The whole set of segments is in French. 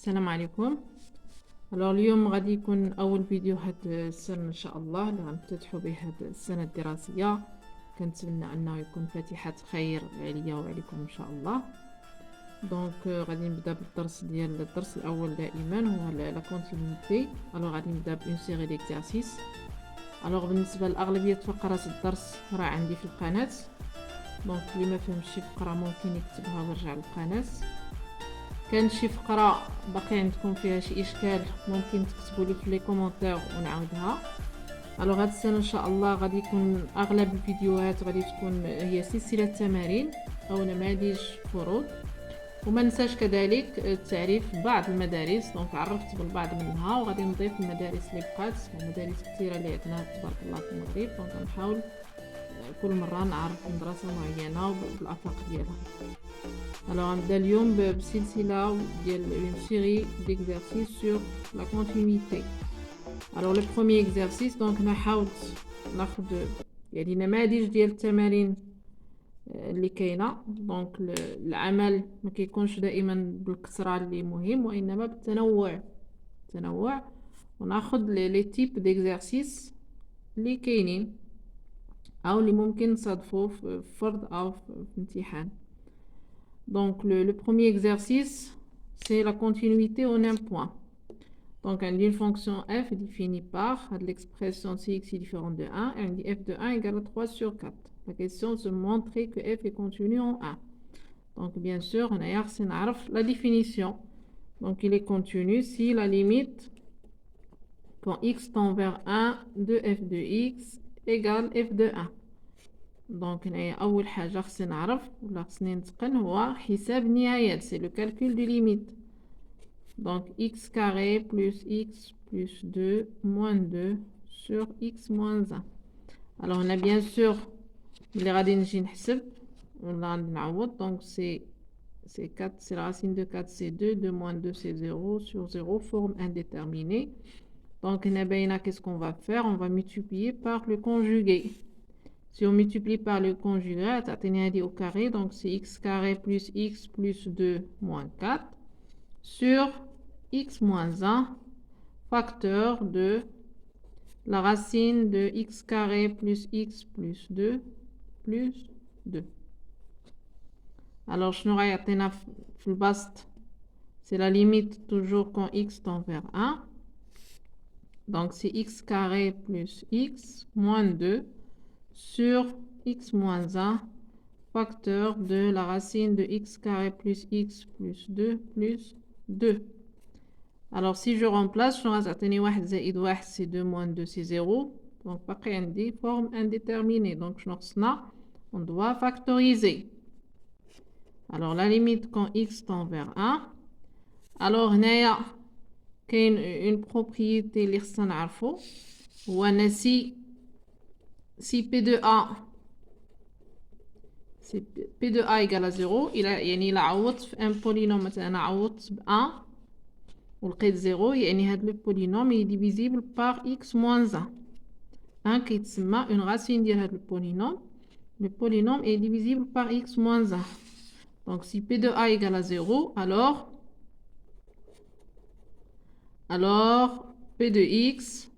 السلام عليكم. اليوم غادي يكون اول فيديو هاد السنه ان شاء الله اللي غنفتتحوا به هاد السنه الدراسيه. كنتمنى انه يكون فاتحه خير عليا وعليكم ان شاء الله. دونك غادي نبدا بالدرس ديال الدرس الاول دائما هو لا كونتينيتي. غادي نبدا بون سيري ديكزارسيس. بالنسبه لاغلبيه فقرات الدرس راه عندي في القناه، دونك اللي ما فهمش شي فقره ممكن يكتبها ويرجع للقناه. كان شي فقره باقي عندكم فيها شي اشكال ممكن تكتبوا لي في لي كومونتير ونعاودها. هاد السنه ان شاء الله غادي يكون اغلب الفيديوهات غادي تكون هي سلسله تمارين او نماذج فروض. وما ننساش كذلك التعريف بعض المدارس، دونك عرفت بالبعض منها وغادي نضيف المدارس اللي بقات، مدارس كثيره اللي عندنا تبارك الله في المغرب. دونك غنحاول كل مره نعرف مدرسه معينه وبالافاق ديالها. غنبدا اليوم بسلسله ديال une série d'exercices sur la continuité. le premier exercice donc حاولت ناخذ يعني نماذج ديال التمارين اللي كاينه. دونك العمل ما كيكونش دائما بالكثره اللي مهم وانما بالتنوع وناخذ لي تيب ديكزارسيس اللي كاينين او اللي ممكن نصادفوا في فرض او في امتحان. Donc le premier exercice, c'est la continuité en un point. Donc on dit une fonction f définie par l'expression cx est différente de 1 et on dit f de 1 égale à 3 sur 4. La question c'est de montrer que f est continu en 1. Donc bien sûr, on a la définition. Donc il est continu si la limite quand x tend vers 1 de f de x égale f de 1. دونك هنايا اول حاجه خصني نعرف ولا خصني نتقن هو حساب النهايات، سي لو كالكول دو ليميت. دونك x carré plus x plus 2 moins 2 sur x moins 1. هنا بيان سور ملي غادي نجي نحسب ولا غادي نعوض، دونك سي 4 c'est la racine de 4 c'est 2 2 moins 2 c'est 0 sur 0 forme indéterminée. Donc هنا باينه qu'est-ce qu'on va faire, on va multiplier par le conjugué. Si on multiplie par le conjugué, au carré, donc c'est x carré plus x plus 2 moins 4 sur x moins 1, facteur de la racine de x carré plus x plus 2 plus 2. Alors, je n'aurai atteint le bast, c'est la limite toujours quand x tend vers 1. Donc, c'est x carré plus x moins 2 sur x moins 1 facteur de la racine de x carré plus x plus 2 plus 2. Alors si je remplace, je vais atteindre 1 زائد 1 c'est 2 moins 2 c'est 0. Donc باقي عندي forme indéterminée. Donc on doit factoriser. Alors la limite quand x tend vers 1. Alors هنايا كاين une propriété اللي خصنا نعرفو هو أن si P de A égale à 0, il a عوضت في un polynôme مثلا عوضت ب 1 ولقيت 0 يعني هاد le polynôme est divisible par x moins 1. 1 كيتسمى une racine ديال هاد le polynôme est divisible par x moins 1. Donc si P de A égale à 0, alors P de x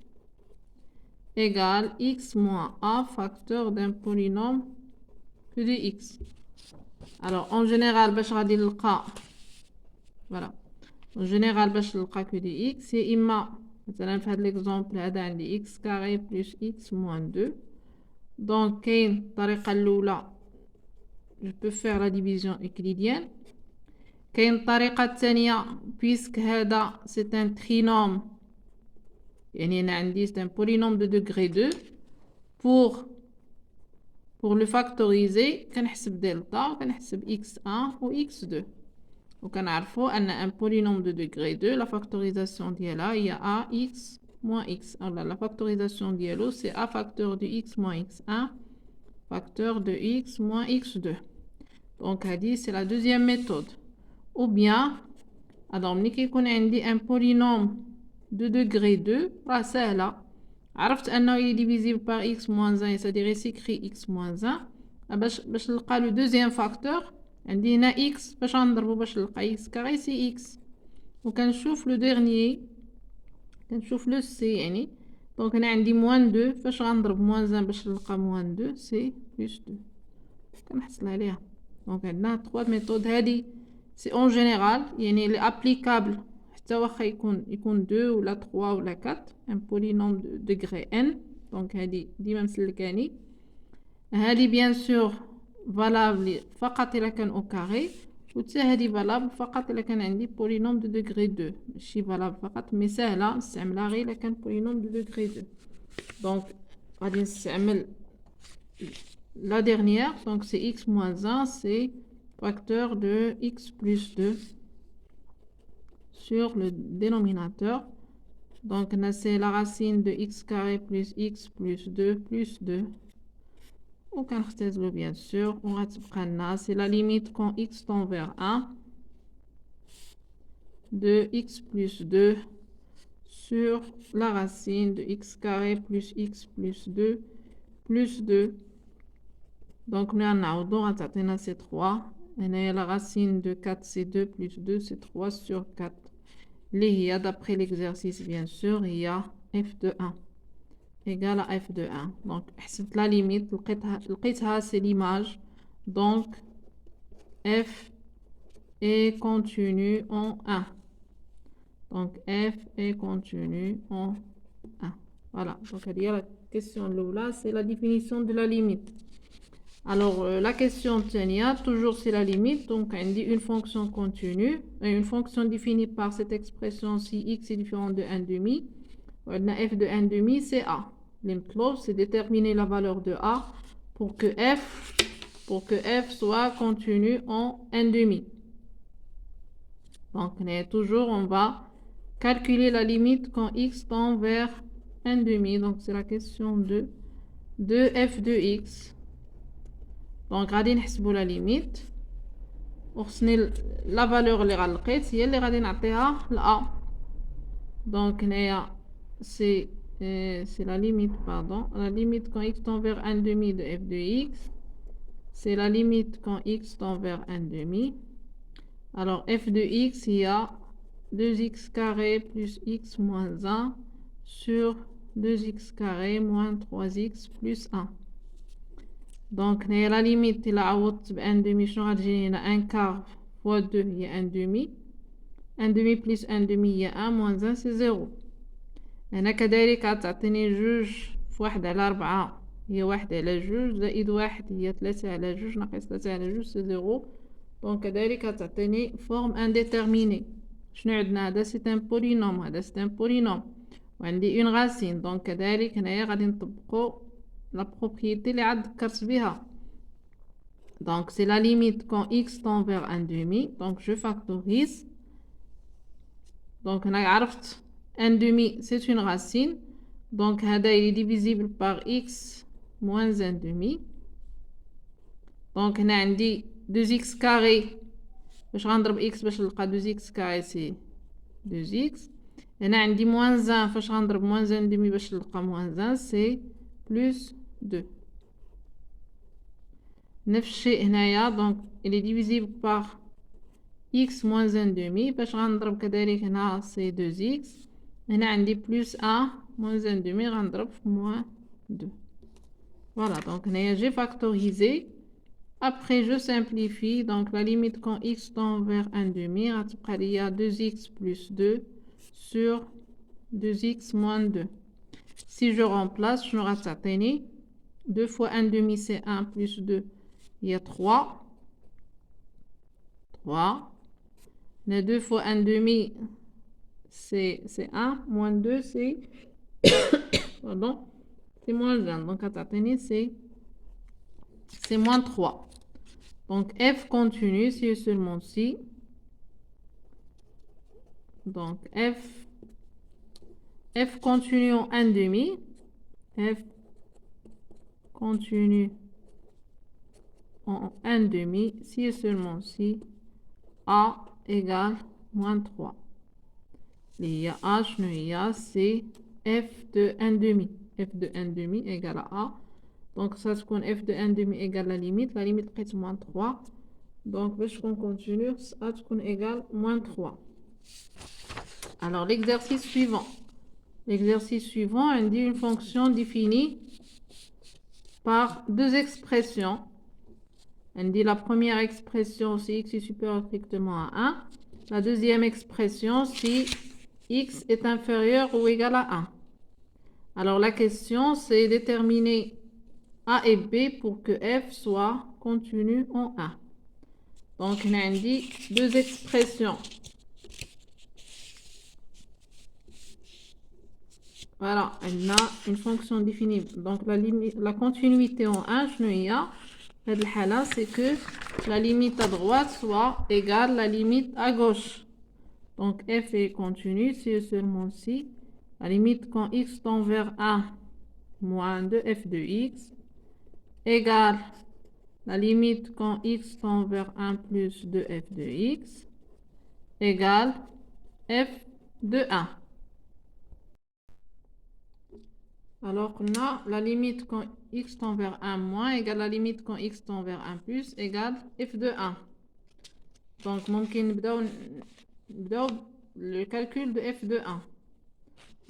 égale x moins a facteur d'un polynôme que de x. Alors en général باش غادي نلقى voilà en général باش نلقى que de x c'est إما مثلا في هذا l'exemple هذا عندي x carré plus x moins 2. donc كاين الطريقه الاولى je peux faire la division euclidienne. كاين الطريقه الثانيه puisque هذا c'est un trinôme يعني أنا عندي c'est un polynôme de degré 2. pour le factoriser كنحسب دلتا وكنحسب x1 و x2 وكنعرفوا أن un polynôme de degré 2 la factorisation ديالها هي ax moins x. alors la factorisation ديالو c'est a facteur de x moins x1 facteur de x moins x2. donc هذه c'est la deuxième méthode. ou bien alors ملي كيكون عندي un polynôme de degré 2 راه سهله، عرفت انه il est divisible par x moins 1 c'est-à-dire ici écrit x moins 1 باش نلقى le deuxième facteur عندي هنا x باش نضربو باش نلقى x carré c'est x. وكنشوف لو ديرنيي كنشوف لو سي يعني. دونك انا عندي موان 2 فاش غنضرب موان 1 باش نلقى موان 2 سي بلس 2 كنحصل عليها. دونك عندنا 3 ميثود. هذه سي اون جينيرال يعني لي ابليكابل حتى واخا يكون 2 ولا 3 ولا 4 ان بولينوم دو ديغري ان. دونك هذه ديما مسلكاني. هذه بيان سور فالابل فقط الا كان او كاري، وحتى هذه فالابل فقط الا كان عندي بولينوم دو دوغري 2. ماشي فالابل فقط مي ساهله نستعملها غير الا كان بولينوم دو دوغري 2. دونك غادي نستعمل la dernière. Donc c'est x moins 1, c'est facteur de x plus 2 sur le dénominateur. Donc c'est la racine de x carré plus x plus 2 plus 2. وكنختزلو bien sûr. وغتبقى لنا c'est la limite quand x tend vers 1 de x plus 2 sur la racine de x carré plus x plus 2 plus 2. Donc nous on a c'est 3. Et la racine de 4 c'est 2 plus 2 c'est 3 sur 4. Les d'après l'exercice bien sûr il y a f de 1 égale à f de 1. Donc حسبت la limite لقيتها c'est l'image. Donc f est continu en 1. Donc f est continu en 1. Voilà. Donc il y a la question là, c'est la définition de la limite. Alors la question tenia toujours c'est la limite. Donc on dit une fonction continue, une fonction définie par cette expression si x est différent de 1/2. On a f de 1/2 c'est a. L'implose c'est déterminer la valeur de a pour que f soit continu en 1/2. Donc toujours on va calculer la limite quand x tend vers 1/2. Donc c'est la question de f de x. Donc غادي نحسبوا la limite وخصني la valeur اللي غلقيت هي اللي غادي نعطيها ل a. Donc هنايا c'est la limite pardon, la limite quand x tend vers 1/2 de f de x. C'est la limite quand x tend vers 1/2. Alors f de x il y a 2x carré plus x moins 1 sur 2x carré moins 3x plus 1. Donc la limite il a عوضت ب 1/2 شنو غتجي هنا 1 quart fois 2 هي 1/2. 1/2 plus 1/2 هي 1 moins 1 c'est 0. هنا كذلك غتعطيني 2 في 1 على 4 هي 1 على 2 زائد 1 هي 3 على 2 ناقص 3 على 2 c'est 0. دونك كذلك غتعطيني فورم انديتيرميني. شنو عندنا هذا سي ان بولينوم، هذا سي ان بولينوم وعندي اون راسين. دونك كذلك هنايا غادي نطبقوا la propriété اللي عاد ذكرت بها. Donc c'est la limite quand x tend vers 1/2. Donc je factorise. Donc هنا عرفت 1/2 c'est une racine. Donc هذا il est divisible par x moins 1/2. Donc هنا عندي 2x carré باش غنضرب x باش نلقى 2x carré c'est 2x. هنا عندي moins 1 فاش غنضرب moins 1/2 باش نلقى moins 1 c'est plus 2. نفس الشيء هنايا. donc il est divisible par x moins 1/2 باش غنضرب كذلك هنا c'est 2x. هنا عندي plus 1 moins 1/2 غنضرب في moins 2. Voilà. Donc هنايا j'ai factorisé. Après je simplifie. Donc la limite quand x tend vers 1/2 غتبقى ليا 2x plus 2 sur 2x moins 2. Si je remplace شنو غتعطيني 2 fois 1/2 c'est 1 plus 2 il y a 3. 3. 2 fois 1/2 c'est 1 moins 2 c'est pardon c'est moins 1. Donc غتعطيني c'est moins 3. Donc f continue si et seulement si. Donc f continue en 1/2. f continue en 1/2 si et seulement si a égale moins 3. Il y a a شنو هي c'est f de 1/2. f de 1/2 égale à a. Donc ça تكون f de 1/2 égale la limite لقيت moins 3. Donc باش تكون continue ça تكون égale moins 3. Alors, l'exercice suivant. L'exercice suivant indique une fonction définie par deux expressions. On dit la première expression, si x est supérieur strictement à 1. La deuxième expression, si x est inférieur ou égal à 1. Alors, la question, c'est déterminer a et b pour que f soit contenu en 1. Donc, on a dit deux expressions. Voilà, elle a une fonction définie. Donc, la continuité en 1, c'est que la limite à droite soit égale à la limite à gauche. Donc, f est continue, c'est seulement si la limite quand x tend vers 1 moins 2f de x égale la limite quand x tend vers 1 plus 2f de x égale f de 1. Alors, on a la limite quand x tend vers 1 moins égale la limite quand x tend vers 1 plus égale f de 1. Donc, ممكن نبداو le calcul de f de 1.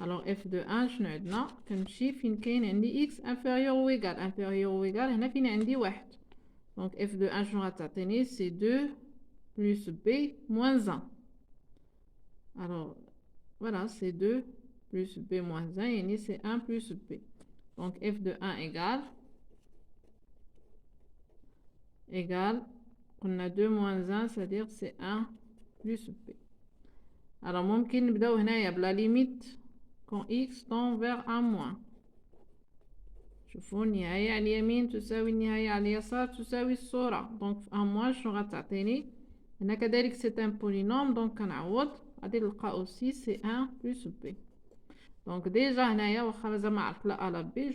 Alors, f de 1, شنو عندنا؟ كنمشي فين كاين عندي x inférieur ou égal. Inférieur ou égal, هنا فين عندي 1. Donc, f de 1, شنو غتعطيني؟ C'est 2 plus b moins 1. Alors, voilà, c'est 2 plus b moins 1, et c'est 1 plus b. Donc, f de 1 égale, on a 2 moins 1, c'est-à-dire c'est 1 plus b. Alors, ممكن نبداو هنايا بلا limite quand x tend vers 1 moins. شوفوا النهاية على اليمين تساوي النهاية على اليسار تساوي الصورة. Donc, 1 moins شنو غتعطيني؟ هنا كذلك c'est un polynôme, donc كنعوض غادي نلقى aussi c'est 1 plus b. Donc déjà,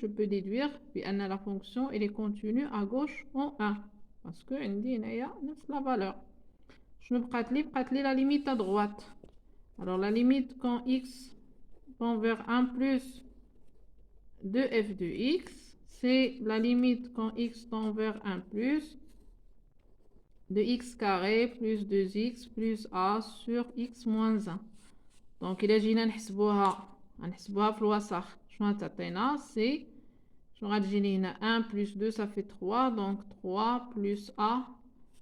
je peux déduire que la fonction elle est contenue à gauche en 1. Parce que la valeur. Je me prête la limite à droite. Alors la limite quand x tend vers 1 plus 2f de x, c'est la limite quand x tend vers 1 plus de x carré plus 2x plus a sur x moins 1. Donc il a نحسبوها في الوسط. شنو تعطينا؟ سي شنو غتجيني هنا 1 plus 2 ça fait 3, donc 3 plus a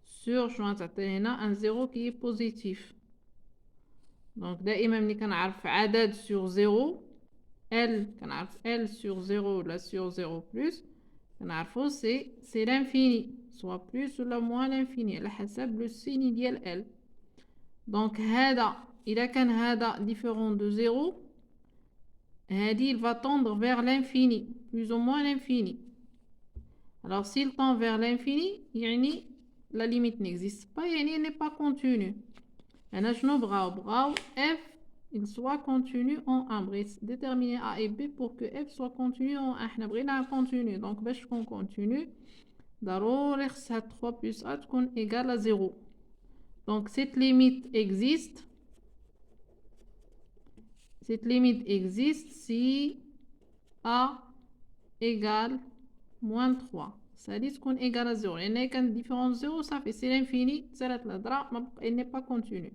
sur شنو تعطيني هنا un 0 qui est positif. Donc دائما ملي كنعرف عدد sur 0 l كنعرف l sur 0 ولا sur 0 plus كنعرفو c'est l'infini, soit plus ou moins l'infini على حسب le signe ديال l. Donc هذا إذا كان هذا différent de 0, il va tendre vers l'infini, plus ou moins l'infini. Alors s'il tend vers l'infini, la limite n'existe pas, elle n'est pas continue. أنا شنو بغاو f il soit continu en 1. Déterminer a et b pour que f soit continu en 1. حنا بغينا continu, donc باش تكون continu ضروري خصها 3 plus a تكون égale à 0. Donc cette limite existe. Cette limite existe si a égale moins 3. Ça dit qu'on égale à 0. Il n'y a qu'une différence 0, ça fait c'est l'infini. Elle n'est pas continue.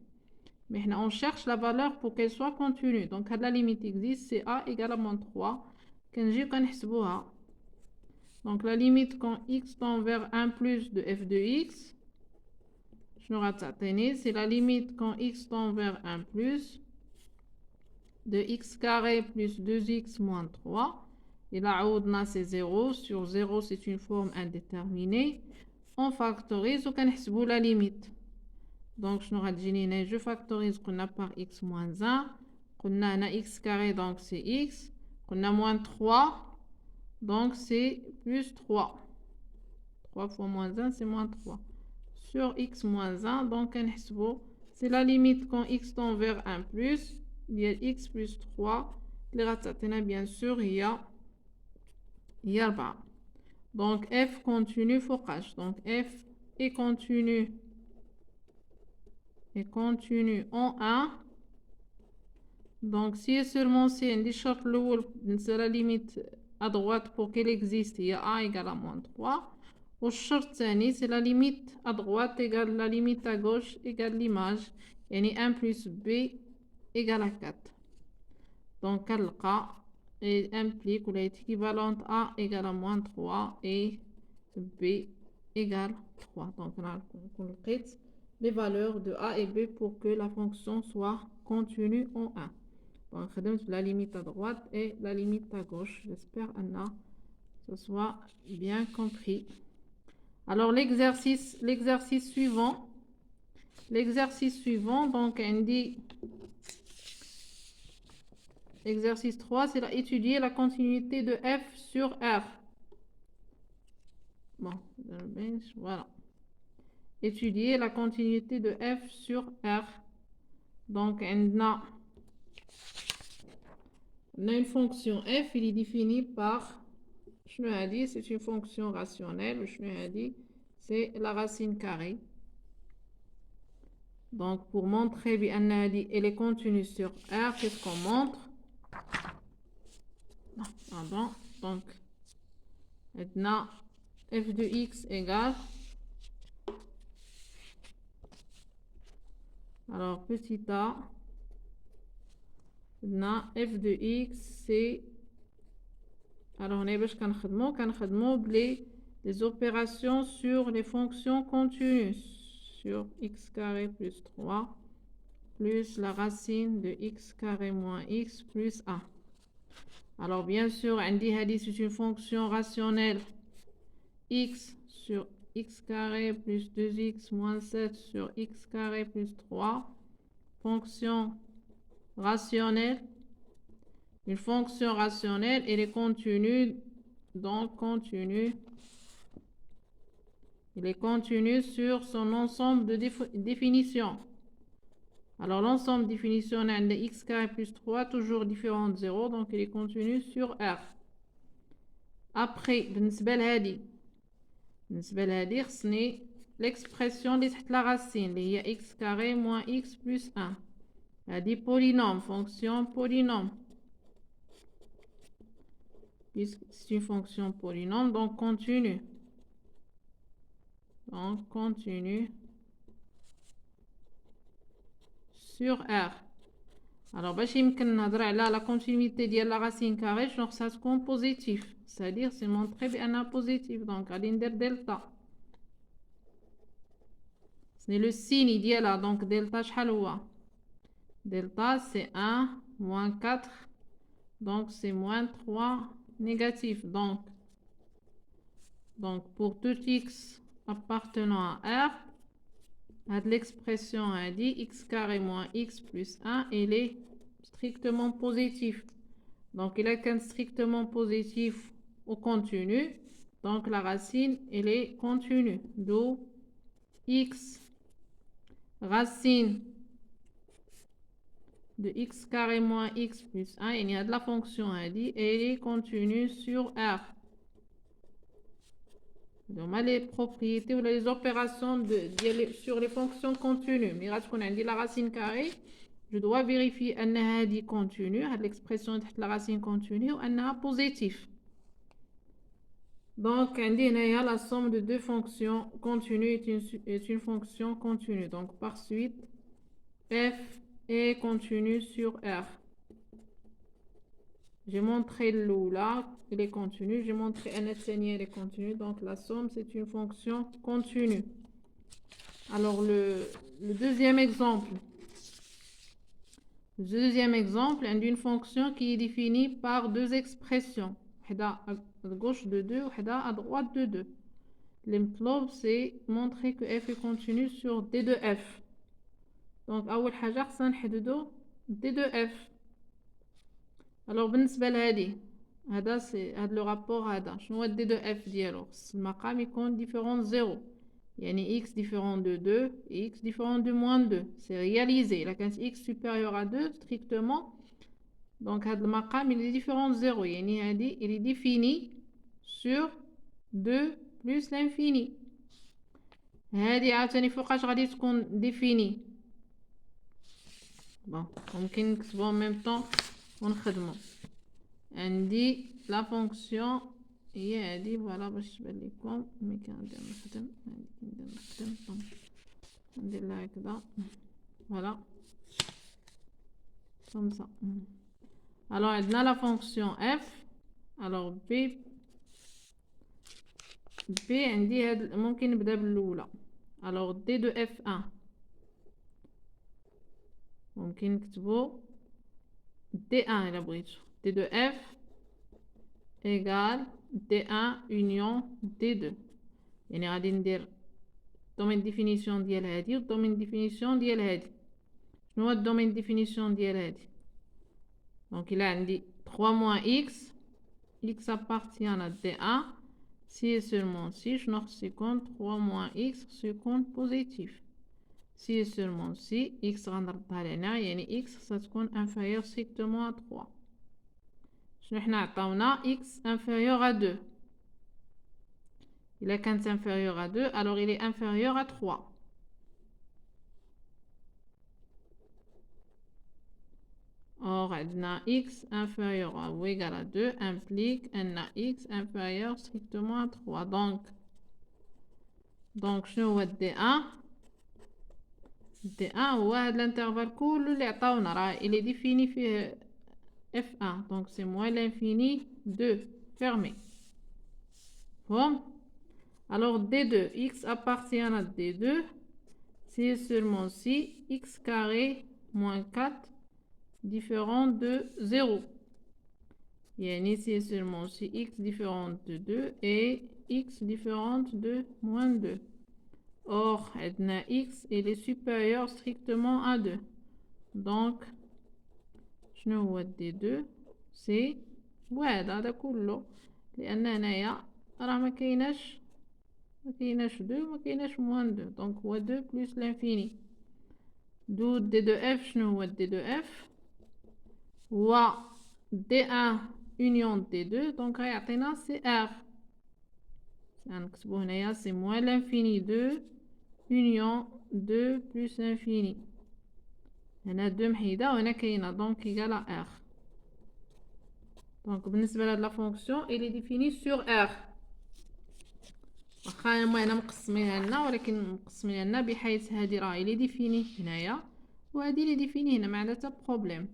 Mais on cherche la valeur pour qu'elle soit continue. Donc la limite existe, c'est a égale à moins 3. Donc la limite quand x tend vers 1 plus de f de x, c'est la limite quand x tend vers 1 plus de x carré plus 2x moins 3. Et là, c'est 0. Sur 0, c'est une forme indéterminée. On factorise ou qu'on la limite. Donc, je factorise qu'on a par x moins 1. On a x carré, donc c'est x. On a moins 3. Donc, c'est plus 3. 3 fois moins 1, c'est moins 3. Sur x moins 1, donc, c'est la limite quand x tend vers 1 plus. Il y a x plus 3. Les ratatena, bien sûr, il y a 4. Donc, f continue focage. Donc, f est continu en 1. Donc, si seulement c'est un short low, c'est la limite à droite pour qu'elle existe, il y a a égale à moins 3. Au short c'est la limite à droite égale la limite à gauche égale l'image. Il y a 1 plus b égale à 4. Donc, كنلقى implique ou est équivalente à égale à moins 3 et B égale 3. Donc, on lقيت les valeurs de A et B pour que la fonction soit continue en 1. Donc, خدمت la limite à droite et la limite à gauche. J'espère que ce soit bien compris. Alors, l'exercice suivant. Donc, on dit exercice 3, c'est étudier la continuité de F sur R. Bon, voilà. Étudier la continuité de F sur R. Donc, on a une fonction F, il est défini par, je me dit, c'est une fonction rationnelle, je me dit, c'est la racine carrée. Donc, pour montrer qu'elle est continue sur R, qu'est-ce qu'on montre? Pardon. Donc, maintenant, f de x égale, alors petit a, maintenant, f de x, c'est, alors on est les opérations sur les fonctions continues, sur x carré plus 3, plus la racine de x carré moins x plus a. Alors, bien sûr, c'est une fonction rationnelle. X sur x carré plus 2x moins 7 sur x carré plus 3. Fonction rationnelle. Une fonction rationnelle, elle est continue. Donc, continue. Il est continu sur son ensemble de définitions. Alors, l'ensemble de définitions de x carré plus 3, toujours différent de 0. Donc, il est continu sur R. Après, بالنسبة لهادي خصني l'expression اللي تحت la racine اللي هي x carré moins x plus 1. هادي polynôme, fonction polynôme. Puisque c'est une fonction polynôme, donc continue. Donc continue sur R. Alors, باش يمكن نهضر على la continuité ديال la racine carrée, genre ça se compte positif. C'est-à-dire, c'est montré بأنها positif. Donc, غادي ندير delta. C'est le signe ديالها. Donc, delta شحال هو؟ Delta, c'est 1, moins 4. Donc, c'est moins 3 négatif. Donc pour tout x appartenant à R, l'expression a dit x carré moins x plus 1, il est strictement positif. Donc, il est qu'un strictement positif au continu. Donc, la racine, elle est continue. D'où x racine de x carré moins x plus 1. Il y a de la fonction a dit et elle est continue sur R. Donc, les propriétés ou les opérations sur les fonctions continues. Mais quand on a dit la racine carrée, je dois vérifier qu'elle est continue, l'expression de la racine continue, ou elle est positive. Donc, on dit que la somme de deux fonctions continues est une fonction continue. Donc, par suite, f est continue sur R. J'ai montré l'eau là, il est continu. J'ai montré n elle est continue. Donc, la somme, c'est une fonction continue. Alors, le deuxième exemple. Le deuxième exemple est une fonction qui est définie par deux expressions. Une à gauche de 2 et une à droite de 2. L'implop, c'est montrer que f est continu sur d de f. Donc, أول حاجة خصنا نحددو d de f. Alors, بالنسبة لهادي هذا سي هذا لو رابور هذا شنو هو d de f ديالو خص المقام يكون différent de 0 يعني x différent de 2 et x différent de moins 2 c'est réalisé là quand x supérieur à 2 strictement donc هذا المقام il est différent de 0 يعني هذه il est défini sur 2 plus l'infini هذه عاوتاني فوقاش غادي تكون défini bon ممكن نكتبو en même temps ونخدمو عندي لا فونكسيون هي هادي فوالا باش تبان لكم ملي كندير نخدم ندير لها هكذا فوالا comme ça. Alors, on la fonction f. Alors, b عندي هاد ممكن نبدا بالأولى. Alors, d de f1 ممكن نكتبو d1 إلا بغيتو. d de f égale d1 union d2. يعني غادي ندير الدومين ديفينيسيون ديال هادي والدومين ديفينيسيون ديال هادي. شنو هو الدومين ديفينيسيون ديال هادي؟ دونك إلا عندي 3 moins x x appartient à d1 si et seulement si شنو خص يكون 3 moins x خص يكون بوزيتيف. si et seulement si x غنردها لهنا يعني x خصها تكون inférieur strictement à 3. شنو حنا عطاونا x inférieur à 2. إلا كانت inférieur à 2 alors il est inférieur à 3. Or, x inférieur à ou égal à 2 implique un x inférieur strictement à 3. Donc, je vois D1. D1 هو هذا l'intervalle كله اللي عطاونا راه il est défini في F1. Donc, c'est moins l'infini 2 fermé. Bon. Alors, D2, x appartient à D2. C'est seulement si x carré moins 4 différent de 0. يعني c'est seulement si x différente de 2 et x différente de moins 2. Or, x il est supérieur strictement à 2. Donc, شنو هو d2 c'est هذا كله لأن هنايا راه ما كايناش 2 وما كايناش moins 2. Donc هو 2 plus l'infini. d'où d2f شنو هو d2f هو d1 union d2 donc غيعطينا سي r. غنكتبو هنايا سي moins l'infini 2 union 2 plus l'infini. هنا 2 محيدة وهنا كاينة donc égal à r. Donc بالنسبة لهاد لا فونكسيون il est défini sur r. واخا هما هنا مقسمينها لنا ولكن مقسمينها لنا بحيث هادي راه il est défini هنايا وهادي il est défini هنا ما عندها حتى بروبليم.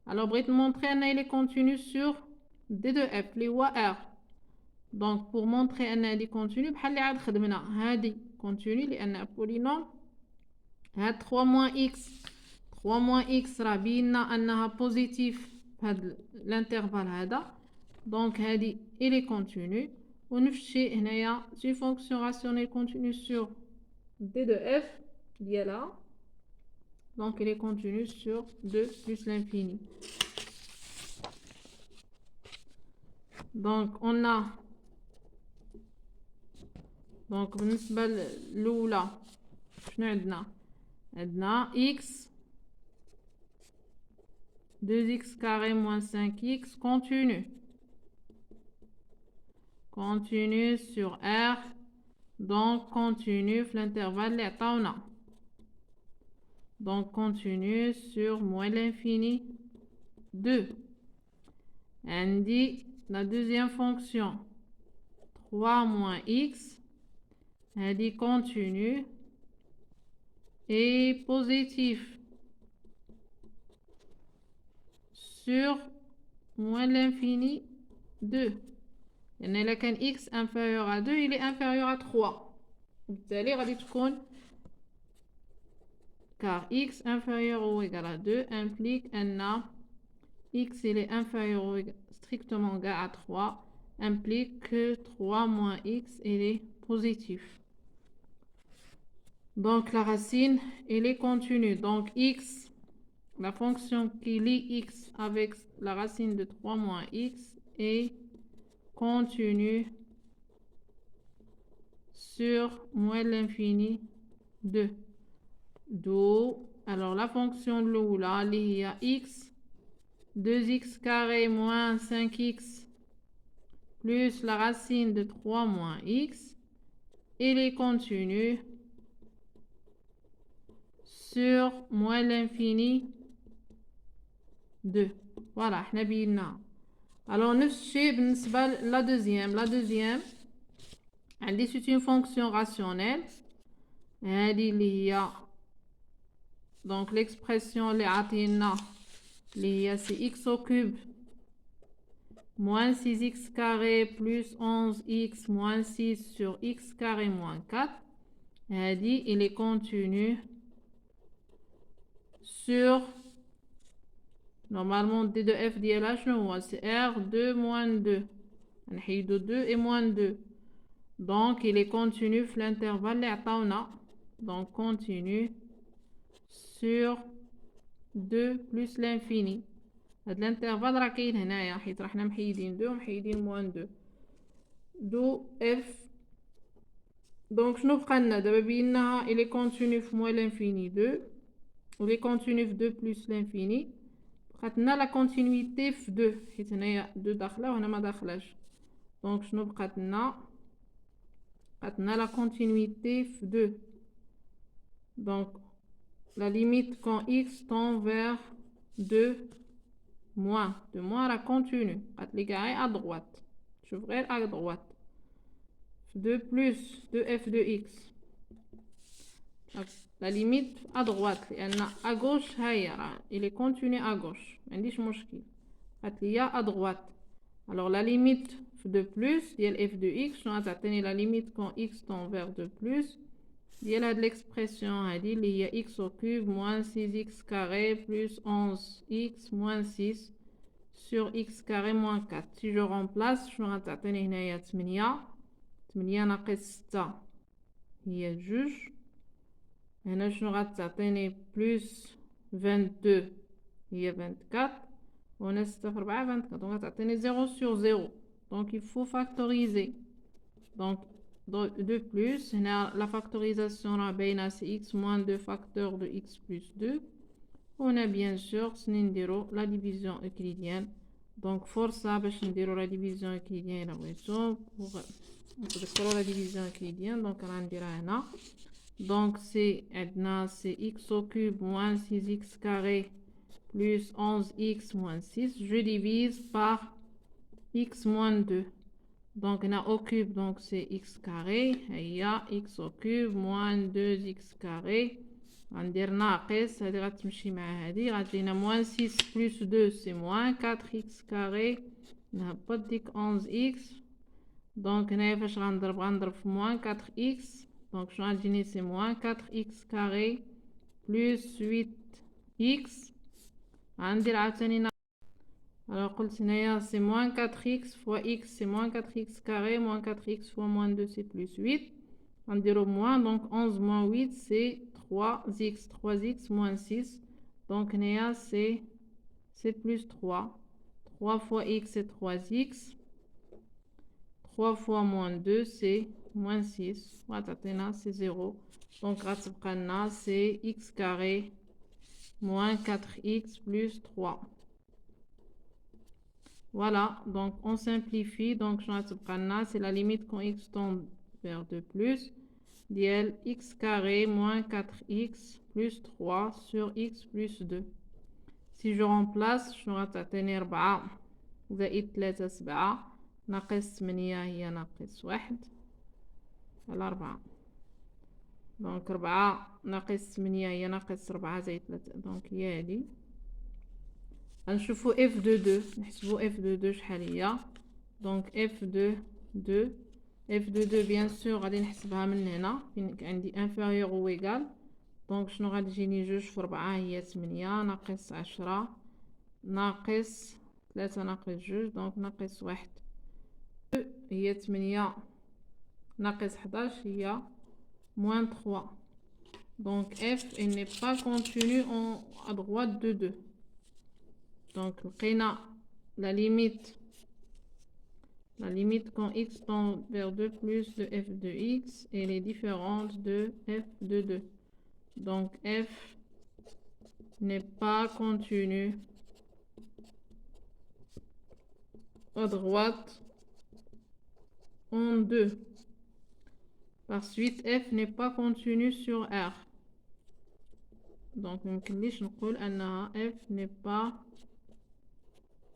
Alors بغيت نمونطري ان il est continu sur d2f اللي هو r. Donc pour montrer ان هادي continu بحال اللي عاد خدمنا هادي continu لان بولينوم هاد 3 moins x 3 moins x راه بينا انها بوزيتيف بهاد الانترفال هذا. دونك هادي il est continu ونفس الشيء هنايا c'est une fonction rationnelle continue sur d de f ديالها. Donc il est continu sur 2 plus l'infini. Donc on a donc بالنسبة للأولى شنو عندنا x 2x carré moins 5x continue sur R. Donc continue l'intervalle اللي عطاونا. Donc continue sur moins l'infini 2. عندي la deuxième fonction 3 moins x هادي continue et positif sur moins l'infini 2. لأن إلا كان x inférieur à 2 il est inférieur à 3. بالتالي غادي تكون car x inférieur ou égal à 2 implique أن x il est inférieur ou égal, strictement égal à 3 implique que 3 moins x il est positif. Donc la racine elle est continue. Donc x, la fonction qui lie x avec la racine de 3 moins x est continue sur moins l'infini 2. D'où alors la fonction de l'oula il y a x 2x carré moins 5x plus la racine de 3 moins x et les continue sur moins l'infini 2. Voilà, احنا بينا. Alors نفس الشيء بالنسبة la deuxième عندي c'est une fonction rationnelle هذه اللي هي donc l'expression اللي عطينا c'est x au cube moins 6x carré plus 11x moins 6 sur x carré moins 4. Il est continu sur, normalement, d de f ديالها شنو هو c'est r2 moins 2. نحيدو 2 et moins 2. Donc, il est continu في l'intervalle اللي عطاونا. Donc, continu sur 2 plus l'infini. هاد l'intervalle راه كاين هنايا حيت راحنا محيدين 2 ومحيدين moins 2. دو f. Donc, شنو بقى لنا دابا بيناها il est continu في moins l'infini 2. Il est continu في 2 plus l'infini. بقات لنا la continuité في 2 حيت هنايا 2 داخله وهنا ما داخلاش. Donc, شنو بقات لنا la continuité في 2. Donc, la limite quand x tend vers 2 moins. De moins la continue. Les à droite. Je vais à droite. 2 plus 2f de x. La limite à droite. À gauche, il est continu à gauche. Il y a à droite. Alors la limite de plus, il y a f de x. On a atteint la limite quand x tend vers 2 plus. Il y a l'expression, il y a x au cube moins 6x carré plus 11x moins 6 sur x carré moins 4. Si je remplace, je vais atteindre هنايا 8. 8 ناقص 6 هي 2. هنا شنو غتعطيني plus 22 هي 24. وهنا 6 في 4 24. Donc غتعطيني 0 sur 0. Donc il faut factoriser. Donc de plus, la factorisation c'est x moins 2 facteur de x plus 2. On a bien sûr la division euclidienne. Donc force ça la division euclidienne pour la division euclidienne. Donc on dira là. Donc c'est x au cube moins 6x carré plus 11x moins 6. Je divise par x moins 2. Donc, on a au cube, donc c'est x carré. Il y a x au cube moins 2x carré. On dire ناقص هذه غتمشي مع هذه غتجينا moins 6 plus 2 c'est moins 4x carré. نهبط ديك 11x. Donc هنايا فاش غنضرب في moins 4x. Donc شنو غتجيني c'est moins 4x carré plus 8x. غندير عاوتاني alors, c'est moins 4x fois x, c'est moins 4x carré, moins 4x fois moins 2, c'est plus 8. On dirait au moins, donc 11 moins 8, c'est 3x. 3x moins 6. Donc, c'est plus 3. 3 fois x, c'est 3x. 3 fois moins 2, c'est moins 6. C'est 0. Donc, c'est x carré moins 4x plus 3. Voilà, donc on simplifie. Donc, c'est la limite quand x tend vers 2 plus. Diel x carré moins 4x plus 3 sur x plus 2. Si je remplace, je vais atteindre 4 زائد 3 7 ناقص 8 هي ناقص 1 على 4. Donc 4 ناقص 8 هي ناقص 4 زائد 3. Donc هي هذه. نشوفوا f de 2 نحسبوا f de 2 شحال هي. Donc f de 2 bien sûr غادي نحسبها من هنا فين عندي inférieur ou égal. Donc شنو غادي تجيني 2 في 4 هي 8 ناقص 10 ناقص 3 ناقص 2 donc ناقص 1 هي 8 ناقص 11 هي moins 3. Donc f il n'est pas continu à droite de 2. Donc, la limite quand x tend vers 2 plus de f de x, elle est différente de f de 2. Donc, f n'est pas continu à droite en 2. Par suite, f n'est pas continu sur R. Donc, on peut dire que f n'est pas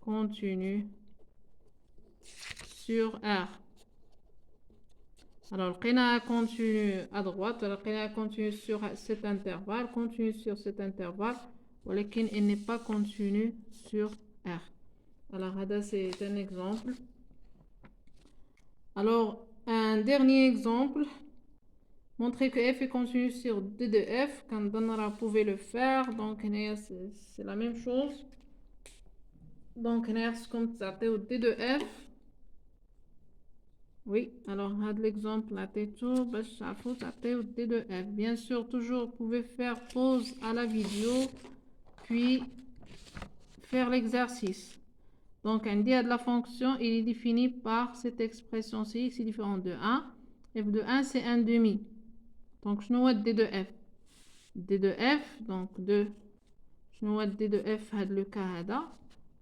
continu sur R. Alors, le qina continue à droite, le qina continue sur cet intervalle, continue sur cet intervalle. ولكن il n'est pas continu sur R. Alors, هذا c'est un exemple. Alors, un dernier exemple. Montrer que f est continu sur d de f. Quand Donnera pouvait le faire. Donc, c'est la même chose. Donc, comme تعطيو d de f. Oui, alors, l'exemple là, tout, باش تعرفوا تعطيو d de f. Bien sûr, toujours, vous pouvez faire pause à la vidéo, puis faire l'exercice. Donc, un dia de la fonction, il est défini par cette expression-ci, x est différent de 1. f de 1, c'est 1 demi. Donc, je nous d de f. d de f, donc de, je nous d de f, le cas هذا.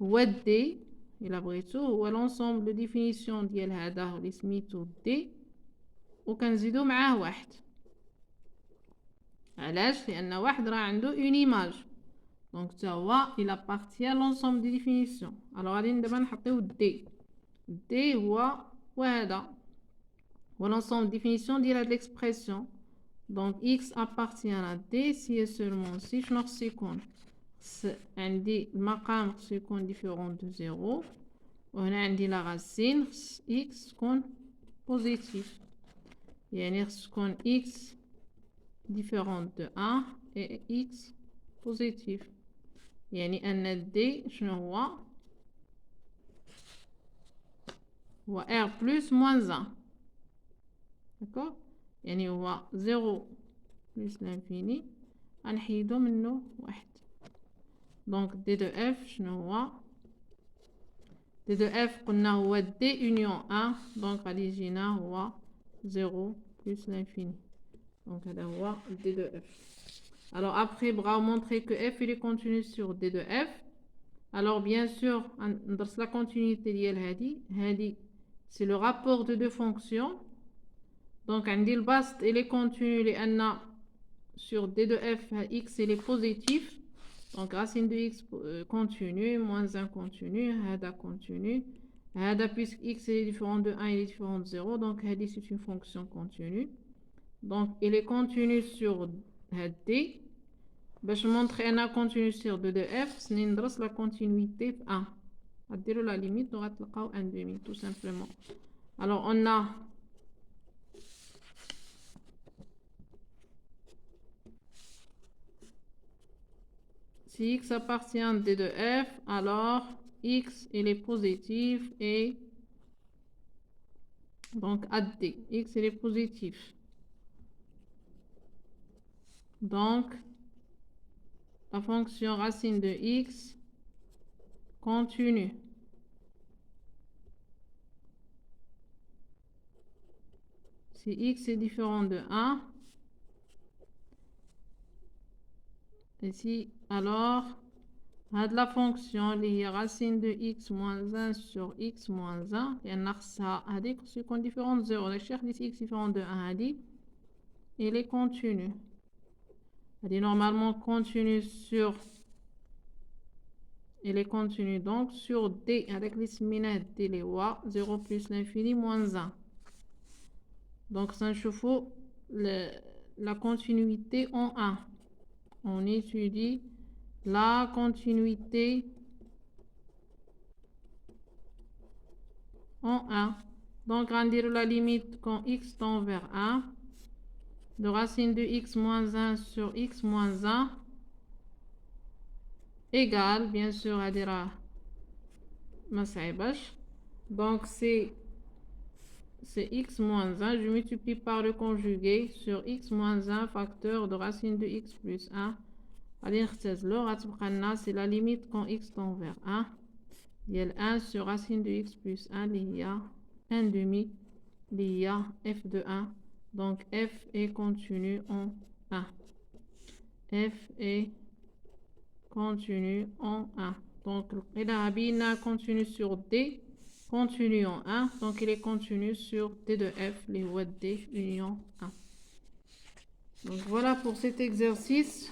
هو d, il a brito, هو l'ensemble de définition ديال هذا اللي سميتو d. وكنزيدو معاه واحد. علاش؟ لأن واحد راه عنده une image. Donc, تا هو il appartient à l'ensemble des définitions. Alors, غادي دابا نحطيو d. d هو وهذا. هو l'ensemble de définition ديال هاد l'expression. Donc, x appartient à d si et seulement si شنو خصو يكون عندي المقام خصو يكون différent de 0 وهنا عندي لا racine خص x تكون positif يعني خص تكون x différent de 1 et x positif يعني أن d شنو هو r plus moins 1 d'accord يعني هو 0 plus l'infini غنحيدو منه واحد. Donc d de f شنو هو d de f قلنا هو d union 1 donc غادي يجينا هو 0 plus l'infini. Donc هذا هو d de f. Alors après بغاو montrer que f il est continu sur d de f. Alors bien sûr ندرس la continuité ديال هادي c'est le rapport de deux fonctions. Donc عندي البسط il est continu لأن sur d de f x il est positif. Donc racine de x continue, moins 1 continue, هذا continue. هذا puisque x est différent de 1, il est différent de 0. Donc هذه c'est une fonction continue. Donc il est continu sur d. باش montrer أنها continue sur d de f, خصني ندرس la continuité في 1. غديروا la limite وغتلقاو 1 demi tout simplement. Alors on a si x appartient à d de f, alors x il est positif et donc à d, x il est positif. Donc la fonction racine de x continue. Si x est différent de 1, et si alors la fonction liée racine de x moins 1 sur x moins 1 لأن خصها هذيك خصو يكون différent de 0 داكشي خديت x différent de 1 هذه il est continu هذه normalement continue sur il est continu donc sur d avec les سميناه d اللي هو 0 plus l'infini moins 1 donc ça نشوفوا la continuité en 1 on étudie la continuité en 1. Donc, grandir la limite quand x tend vers 1. De racine de x moins 1 sur x moins 1 égale, bien sûr, à dire donc c'est x moins 1. Je multiplie par le conjugué sur x moins 1 facteur de racine de x plus 1. C'est la limite quand x tend vers 1. Il y a 1 sur racine de x plus 1, il y a 1 demi, il y a f de 1. Donc f est continu en 1. f est continu en 1. Donc il a continu sur d, continu en 1. Donc il est continu sur d de f, les voies d union 1. Donc voilà pour cet exercice.